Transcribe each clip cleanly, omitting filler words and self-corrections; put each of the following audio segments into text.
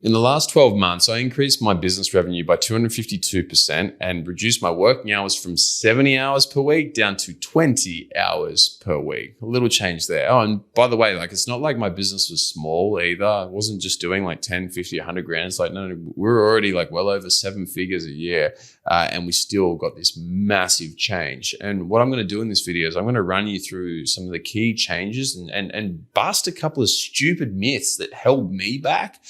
In the last 12 months, I increased my business revenue by 252% and reduced my working hours from 70 hours per week down to 20 hours per week. A little change there. Oh, and by the way, it's not like my business was small either. I wasn't just doing 10, 50, 100 grand. It's no, we're already well over 7 figures a year. And we still got this massive change. And what I'm going to do in this video is I'm going to run you through some of the key changes and bust a couple of stupid myths that held me back,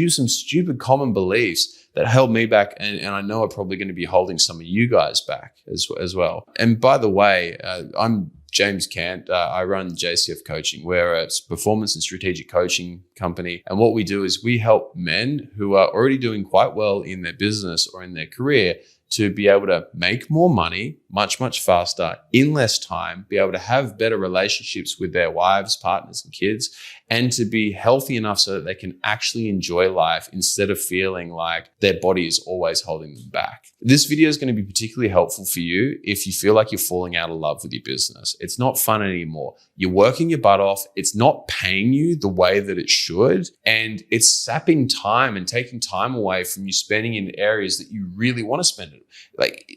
some stupid common beliefs that held me back. And I know are probably going to be holding some of you guys back as well. And by the way, I'm James Cant. I run JCF Coaching. We're a performance and strategic coaching company. And what we do is we help men who are already doing quite well in their business or in their career to be able to make more money much, much faster in less time, be able to have better relationships with their wives, partners, and kids, and to be healthy enough so that they can actually enjoy life instead of feeling like their body is always holding them back. This video is going to be particularly helpful for you if you feel like you're falling out of love with your business. It's not fun anymore. You're working your butt off. It's not paying you the way that it should. And it's sapping time and taking time away from you spending in areas that you really want to spend it.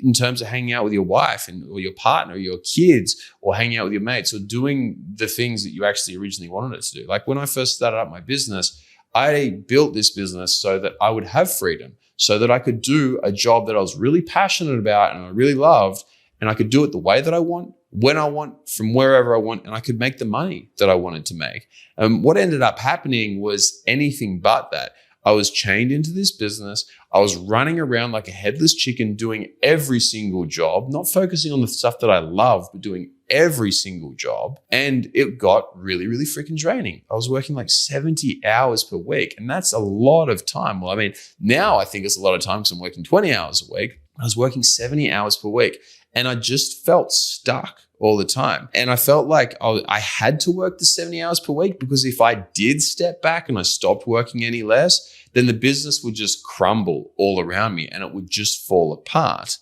In terms of hanging out with your wife or your partner or your kids, or hanging out with your mates, or doing the things that you actually originally wanted it to do. When I first started up my business, I built this business so that I would have freedom, so that I could do a job that I was really passionate about and I really loved, and I could do it the way that I want, when I want, from wherever I want, and I could make the money that I wanted to make. What ended up happening was anything but that. I was chained into this business. I was running around like a headless chicken doing every single job, not focusing on the stuff that I love, but doing every single job. And it got really, really freaking draining. I was working 70 hours per week, and that's a lot of time. Well, now I think it's a lot of time because I'm working 20 hours a week. I was working 70 hours per week, and I just felt stuck all the time. And I felt like I had to work the 70 hours per week, because if I did step back and I stopped working any less, then the business would just crumble all around me and it would just fall apart.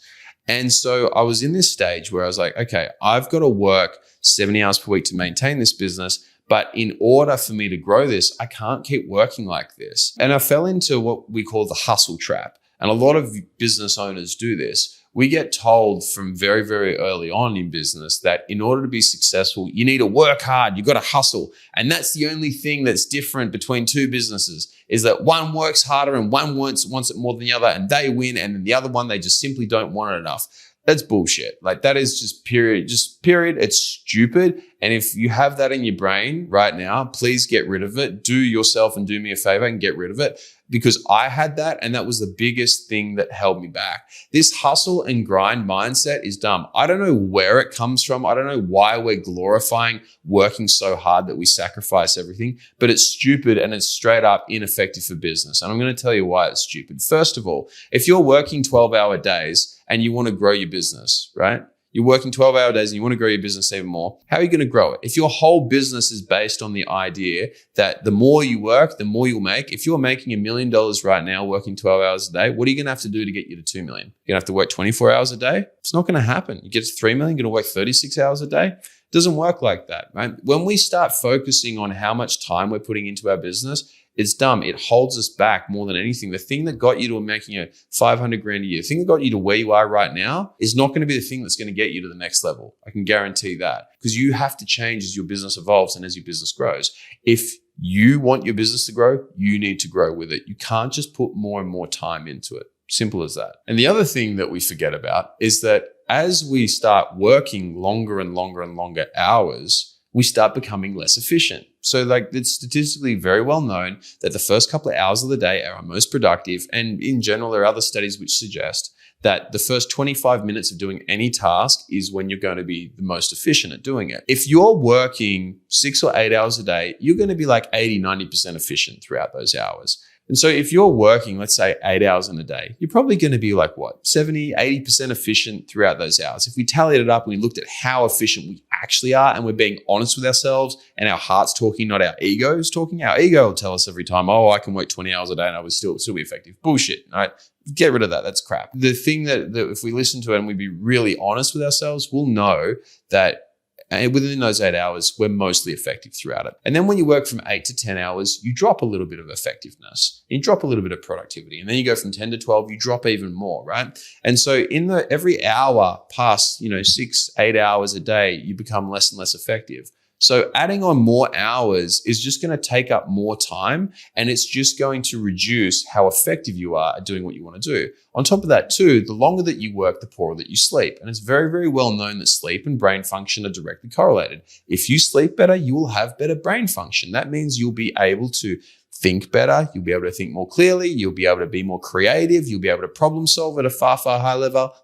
And so I was in this stage where I was like, okay, I've got to work 70 hours per week to maintain this business. But in order for me to grow this, I can't keep working like this. And I fell into what we call the hustle trap. And a lot of business owners do this. We get told from very, very early on in business that in order to be successful, you need to work hard, you got to hustle. And that's the only thing that's different between two businesses, is that one works harder and one wants it more than the other, and they win. And then the other one, they just simply don't want it enough. That's bullshit. That is just period. It's stupid. And if you have that in your brain right now, please get rid of it. Do yourself and do me a favor and get rid of it, because I had that, and that was the biggest thing that held me back. This hustle and grind mindset is dumb. I don't know where it comes from. I don't know why we're glorifying working so hard that we sacrifice everything, but it's stupid and it's straight up ineffective for business. And I'm going to tell you why it's stupid. First of all, if you're working 12-hour days and you want to grow your business, right? You're working 12-hour days and you want to grow your business even more. How are you going to grow it? If your whole business is based on the idea that the more you work, the more you'll make. If you're making $1 million right now working 12 hours a day, what are you going to have to do to get you to 2 million? You're going to have to work 24 hours a day? It's not going to happen. You get to 3 million, you're going to work 36 hours a day? It doesn't work like that, right? When we start focusing on how much time we're putting into our business, it's dumb. It holds us back more than anything. The thing that got you to making 500 grand a year, the thing that got you to where you are right now is not going to be the thing that's going to get you to the next level. I can guarantee that, because you have to change as your business evolves and as your business grows. If you want your business to grow, you need to grow with it. You can't just put more and more time into it. Simple as that. And the other thing that we forget about is that as we start working longer and longer and longer hours, we start becoming less efficient. So it's statistically very well known that the first couple of hours of the day are our most productive. And in general, there are other studies which suggest that the first 25 minutes of doing any task is when you're going to be the most efficient at doing it. If you're working 6 or 8 hours a day, you're going to be 80, 90% efficient throughout those hours. And so if you're working, let's say 8 hours in a day, you're probably going to be 70, 80% efficient throughout those hours. If we tallied it up and we looked at how efficient we actually are, and we're being honest with ourselves and our heart's talking, not our egos talking, our ego will tell us every time, oh, I can work 20 hours a day and I would still be effective. Bullshit, right? Get rid of that. That's crap. The thing that if we listen to it and we be really honest with ourselves, we'll know that And within those 8 hours, we're mostly effective throughout it. And then when you work from 8 to 10 hours, you drop a little bit of effectiveness. You drop a little bit of productivity. And then you go from 10 to 12, you drop even more, right? And so in every hour past, 6, 8 hours a day, you become less and less effective. So adding on more hours is just going to take up more time, and it's just going to reduce how effective you are at doing what you want to do. On top of that too, the longer that you work, the poorer that you sleep. And it's very, very well known that sleep and brain function are directly correlated. If you sleep better, you will have better brain function. That means you'll be able to think better. You'll be able to think more clearly. You'll be able to be more creative. You'll be able to problem solve at a far, far higher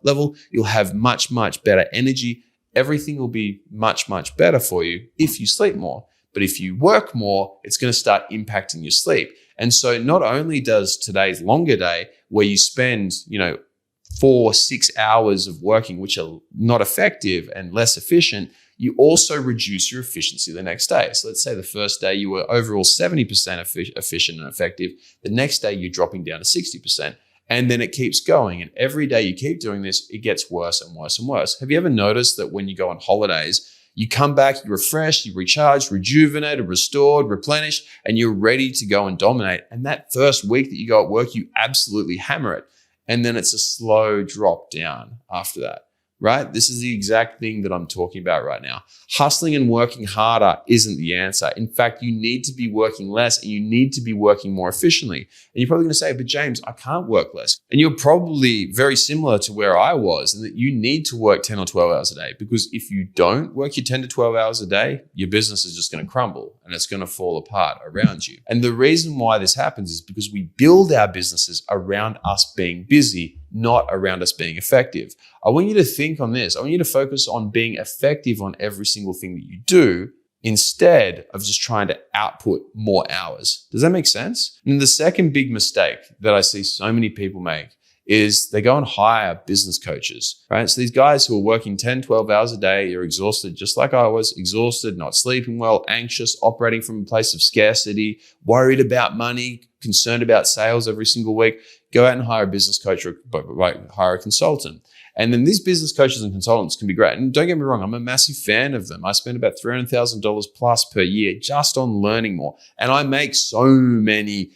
level. You'll have much, much better energy. Everything will be much, much better for you if you sleep more. But if you work more, it's going to start impacting your sleep. And so not only does today's longer day, where you spend, 4-6 hours of working, which are not effective and less efficient, you also reduce your efficiency the next day. So let's say the first day you were overall 70% efficient and effective. The next day you're dropping down to 60%. And then it keeps going. And every day you keep doing this, it gets worse and worse and worse. Have you ever noticed that when you go on holidays, you come back, you're refreshed, you recharged, rejuvenated, restored, replenished, and you're ready to go and dominate. And that first week that you go at work, you absolutely hammer it. And then it's a slow drop down after that, right? This is the exact thing that I'm talking about right now. Hustling and working harder isn't the answer. In fact, you need to be working less, and you need to be working more efficiently. And you're probably going to say, but James, I can't work less. And you're probably very similar to where I was, in that you need to work 10 or 12 hours a day, because if you don't work your 10 to 12 hours a day, your business is just going to crumble and it's going to fall apart around you. And the reason why this happens is because we build our businesses around us being busy, not around us being effective. I want you to think on this. I want you to focus on being effective on every single thing that you do, instead of just trying to output more hours. Does that make sense? And the second big mistake that I see so many people make is they go and hire business coaches, right? So these guys who are working 10, 12 hours a day, are exhausted, just like I was, exhausted, not sleeping well, anxious, operating from a place of scarcity, worried about money, concerned about sales every single week. Go out and hire a business coach or hire a consultant. And then these business coaches and consultants can be great. And don't get me wrong, I'm a massive fan of them. I spend about $300,000 plus per year just on learning more. And I make so many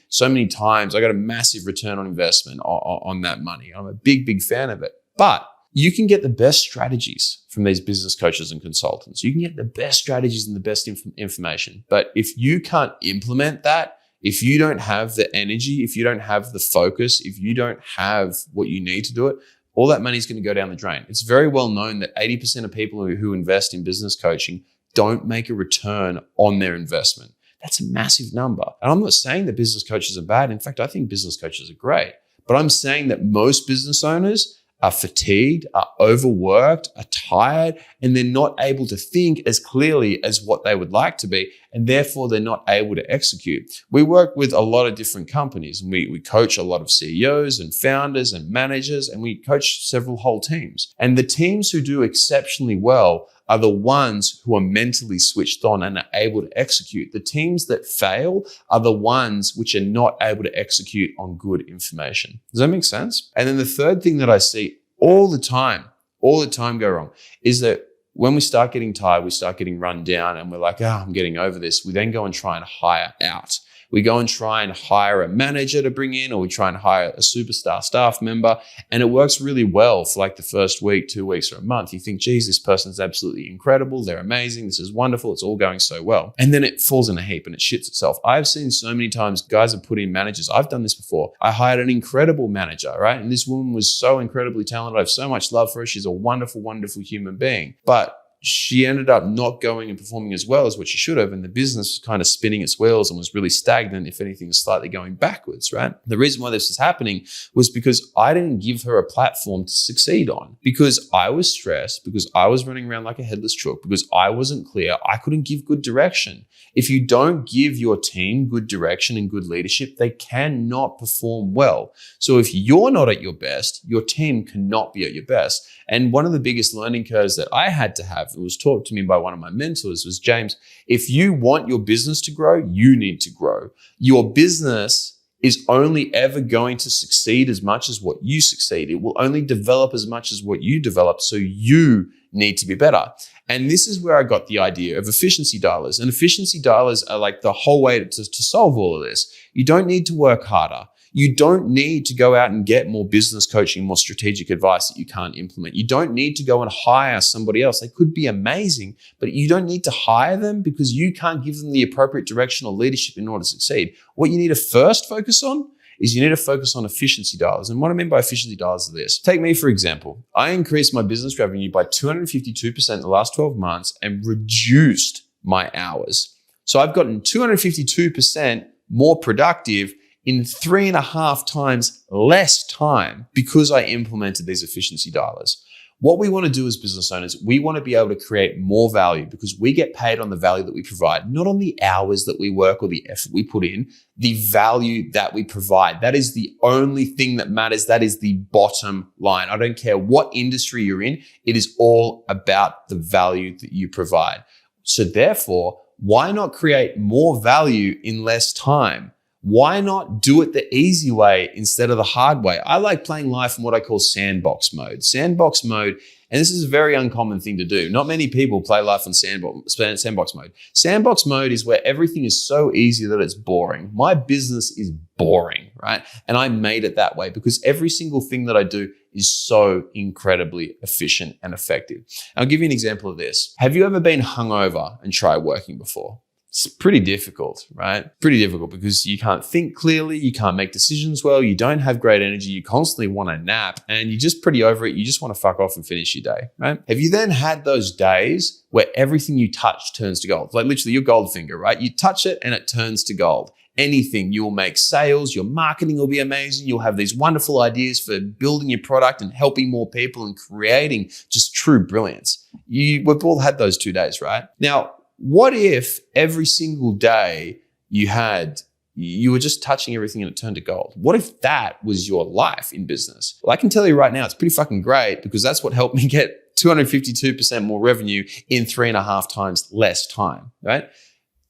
times, I got a massive return on investment on that money. I'm a big, big fan of it. But you can get the best strategies from these business coaches and consultants. You can get the best strategies and the best information. But if you can't implement that, if you don't have the energy, if you don't have the focus, if you don't have what you need to do it, all that money is going to go down the drain. It's very well known that 80% of people who invest in business coaching don't make a return on their investment. That's a massive number. And I'm not saying that business coaches are bad. In fact, I think business coaches are great. But I'm saying that most business owners are fatigued, are overworked, are tired, and they're not able to think as clearly as what they would like to be, and therefore they're not able to execute. We work with a lot of different companies, and we coach a lot of CEOs and founders and managers, and we coach several whole teams. And the teams who do exceptionally well are the ones who are mentally switched on and are able to execute. The teams that fail are the ones which are not able to execute on good information. Does that make sense? And then the third thing that I see all the time go wrong is that when we start getting tired, we start getting run down, and we're like, I'm getting over this. We then go and try and hire out. We go and try and hire a manager to bring in, or we try and hire a superstar staff member. And it works really well for like the first week, 2 weeks, or a month. You think, geez, this person's absolutely incredible. They're amazing. This is wonderful. It's all going so well. And then it falls in a heap and it shits itself. I've seen so many times guys have put in managers. I've done this before. I hired an incredible manager, right? And this woman was so incredibly talented. I have so much love for her. She's a wonderful, wonderful human being. But she ended up not going and performing as well as what she should have. And the business was kind of spinning its wheels and was really stagnant, if anything, slightly going backwards, right? The reason why this was happening was because I didn't give her a platform to succeed on, because I was stressed, because I was running around like a headless chook, because I wasn't clear. I couldn't give good direction. If you don't give your team good direction and good leadership, they cannot perform well. So if you're not at your best, your team cannot be at your best. And one of the biggest learning curves that I had to have, it was taught to me by one of my mentors, was, James, if you want your business to grow, you need to grow. Your business is only ever going to succeed as much as what you succeed. It will only develop as much as what you develop. So you need to be better. And this is where I got the idea of efficiency dialers. And efficiency dialers are like the whole way to solve all of this. You don't need to work harder. You don't need to go out and get more business coaching, more strategic advice that you can't implement. You don't need to go and hire somebody else. They could be amazing, but you don't need to hire them because you can't give them the appropriate direction or leadership in order to succeed. What you need to first focus on is you need to focus on efficiency dialers. And what I mean by efficiency dialers is this. Take me, for example. I increased my business revenue by 252% in the last 12 months and reduced my hours. So I've gotten 252% more productive in 3.5 times less time because I implemented these efficiency dialers. What we want to do as business owners, we want to be able to create more value because we get paid on the value that we provide, not on the hours that we work or the effort we put in, the value that we provide. That is the only thing that matters. That is the bottom line. I don't care what industry you're in. It is all about the value that you provide. So therefore, why not create more value in less time? Why not do it the easy way instead of the hard way? I like playing life in what I call sandbox mode. Sandbox mode, and this is a very uncommon thing to do. Not many people play life on sandbox mode. Sandbox mode is where everything is so easy that it's boring. My business is boring, right? And I made it that way because every single thing that I do is so incredibly efficient and effective. I'll give you an example of this. Have you ever been hungover and tried working before? It's pretty difficult, right? Pretty difficult because you can't think clearly, you can't make decisions well, you don't have great energy, you constantly want to nap, and you're just pretty over it. You just want to fuck off and finish your day, right? Have you then had those days where everything you touch turns to gold? Like literally your gold finger, right? You touch it and it turns to gold. Anything, you'll make sales, your marketing will be amazing, you'll have these wonderful ideas for building your product and helping more people and creating just true brilliance. We've all had those 2 days, right? Now, what if every single day you were just touching everything and it turned to gold? What if that was your life in business? Well, I can tell you right now, it's pretty fucking great because that's what helped me get 252% more revenue in 3.5 times less time, right?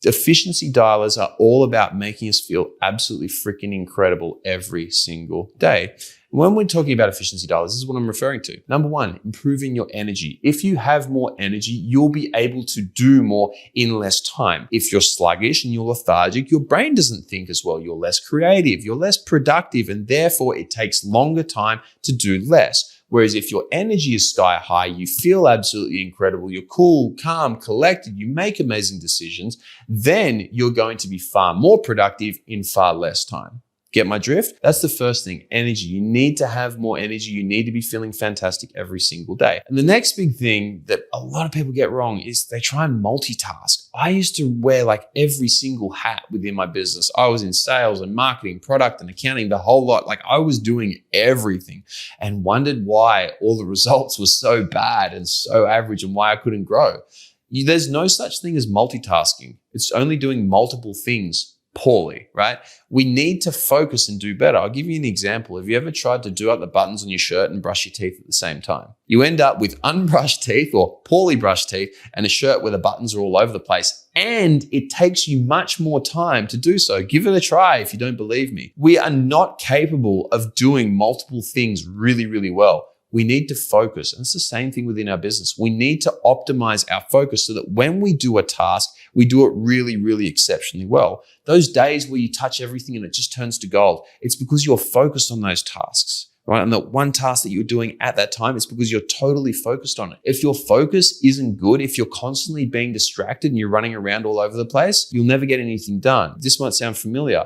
Efficiency dialers are all about making us feel absolutely freaking incredible every single day. When we're talking about efficiency dialers, this is what I'm referring to. Number one, improving your energy. If you have more energy, you'll be able to do more in less time. If you're sluggish and you're lethargic, your brain doesn't think as well. You're less creative, you're less productive, and therefore it takes longer time to do less. Whereas if your energy is sky high, you feel absolutely incredible, you're cool, calm, collected, you make amazing decisions, then you're going to be far more productive in far less time. Get my drift? That's the first thing, energy. You need to have more energy. You need to be feeling fantastic every single day. And the next big thing that a lot of people get wrong is they try and multitask. I used to wear like every single hat within my business. I was in sales and marketing, product and accounting, the whole lot. Like I was doing everything and wondered why all the results were so bad and so average and why I couldn't grow. There's no such thing as multitasking. It's only doing multiple things poorly, right? We need to focus and do better. I'll give you an example. Have you ever tried to do up the buttons on your shirt and brush your teeth at the same time? You end up with unbrushed teeth or poorly brushed teeth and a shirt where the buttons are all over the place. And it takes you much more time to do so. Give it a try if you don't believe me. We are not capable of doing multiple things really, really well. We need to focus. And it's the same thing within our business. We need to optimize our focus so that when we do a task, we do it really, really exceptionally well. Those days where you touch everything and it just turns to gold, it's because you're focused on those tasks, right? And the one task that you're doing at that time is because you're totally focused on it. If your focus isn't good, if you're constantly being distracted and you're running around all over the place, you'll never get anything done. This might sound familiar.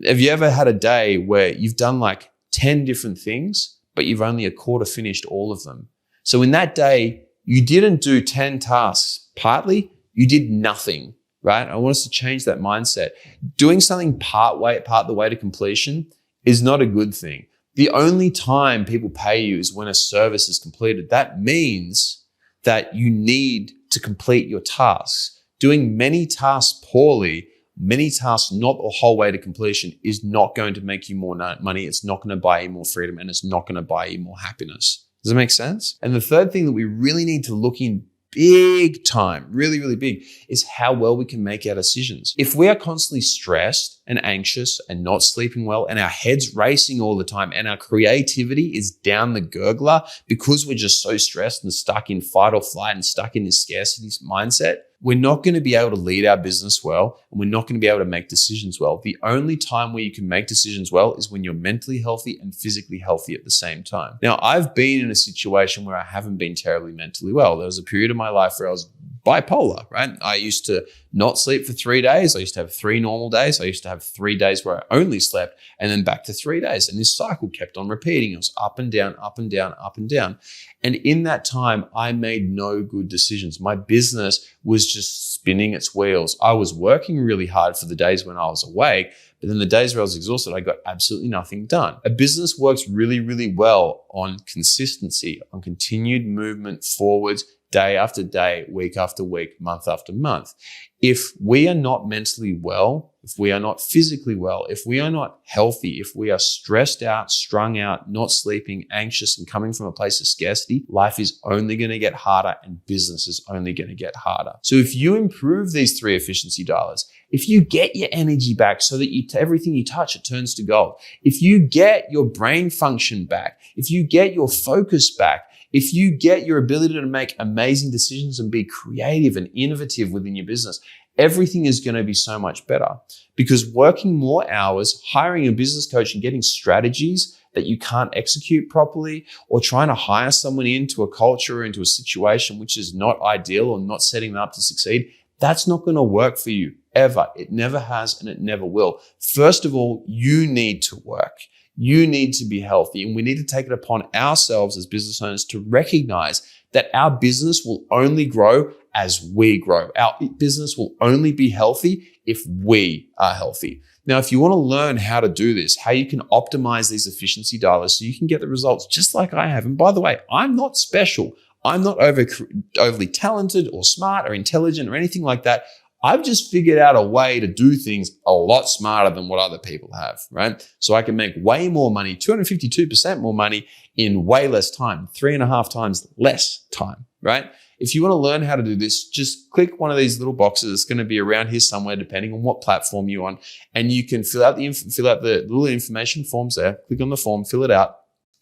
Have you ever had a day where you've done like 10 different things, but you've only a quarter finished all of them? So in that day, you didn't do 10 tasks. Partly, you did nothing, right? I want us to change that mindset. Doing something part the way to completion is not a good thing. The only time people pay you is when a service is completed. That means that you need to complete your tasks. Doing many tasks poorly, many tasks not the whole way to completion, is not going to make you more money. It's not going to buy you more freedom, and it's not going to buy you more happiness. Does that make sense? And the third thing that we really need to look into big time, really, really big, is how well we can make our decisions. If we are constantly stressed and anxious and not sleeping well and our head's racing all the time and our creativity is down the gurgler because we're just so stressed and stuck in fight or flight and stuck in this scarcity mindset, we're not going to be able to lead our business well, and we're not going to be able to make decisions well. The only time where you can make decisions well is when you're mentally healthy and physically healthy at the same time. Now, I've been in a situation where I haven't been terribly mentally well. There was a period of my life where I was bipolar, right? I used to not sleep for 3 days. I used to have 3 normal days. I used to have 3 days where I only slept and then back to 3 days. And this cycle kept on repeating. It was up and down, up and down, up and down. And in that time, I made no good decisions. My business was just spinning its wheels. I was working really hard for the days when I was awake, but then the days where I was exhausted, I got absolutely nothing done. A business works really, really well on consistency, on continued movement forwards, day after day, week after week, month after month. If we are not mentally well, if we are not physically well, if we are not healthy, if we are stressed out, strung out, not sleeping, anxious, and coming from a place of scarcity, life is only going to get harder and business is only going to get harder. So if you improve these 3 efficiency dialers, if you get your energy back so that everything you touch, it turns to gold. If you get your brain function back, if you get your focus back, if you get your ability to make amazing decisions and be creative and innovative within your business, everything is going to be so much better. Because working more hours, hiring a business coach and getting strategies that you can't execute properly, or trying to hire someone into a culture or into a situation which is not ideal or not setting them up to succeed, that's not going to work for you ever. It never has and it never will. First of all, you need to work. You need to be healthy, and we need to take it upon ourselves as business owners to recognize that our business will only grow as we grow. Our business will only be healthy if we are healthy. Now, if you want to learn how to do this, how you can optimize these efficiency dialers so you can get the results just like I have. And by the way, I'm not special. I'm not overly talented or smart or intelligent or anything like that. I've just figured out a way to do things a lot smarter than what other people have, right? So I can make way more money, 252% more money in way less time, 3.5 times less time, right? If you want to learn how to do this, just click one of these little boxes. It's going to be around here somewhere, depending on what platform you're on. And you can fill out the little information forms there. Click on the form, fill it out,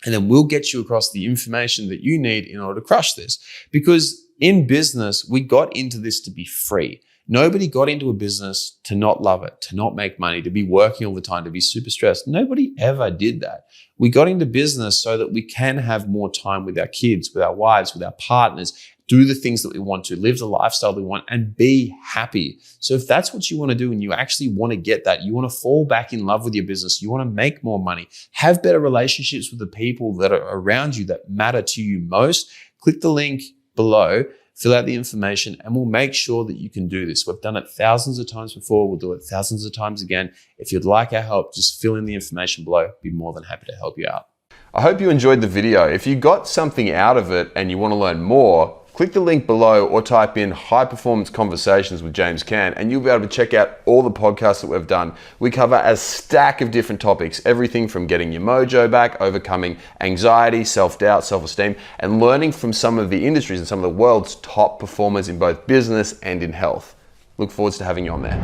and then we'll get you across the information that you need in order to crush this. Because in business, we got into this to be free. Nobody got into a business to not love it, to not make money, to be working all the time, to be super stressed. Nobody ever did that. We got into business so that we can have more time with our kids, with our wives, with our partners, do the things that we want to, live the lifestyle we want, and be happy. So if that's what you want to do and you actually want to get that, you want to fall back in love with your business, you want to make more money, have better relationships with the people that are around you that matter to you most, click the link below, fill out the information, and we'll make sure that you can do this. We've done it thousands of times before. We'll do it thousands of times again. If you'd like our help, just fill in the information below. Be more than happy to help you out. I hope you enjoyed the video. If you got something out of it and you want to learn more, click the link below or type in High Performance Conversations with James Cant, and you'll be able to check out all the podcasts that we've done. We cover a stack of different topics, everything from getting your mojo back, overcoming anxiety, self-doubt, self-esteem, and learning from some of the industries and some of the world's top performers in both business and in health. Look forward to having you on there.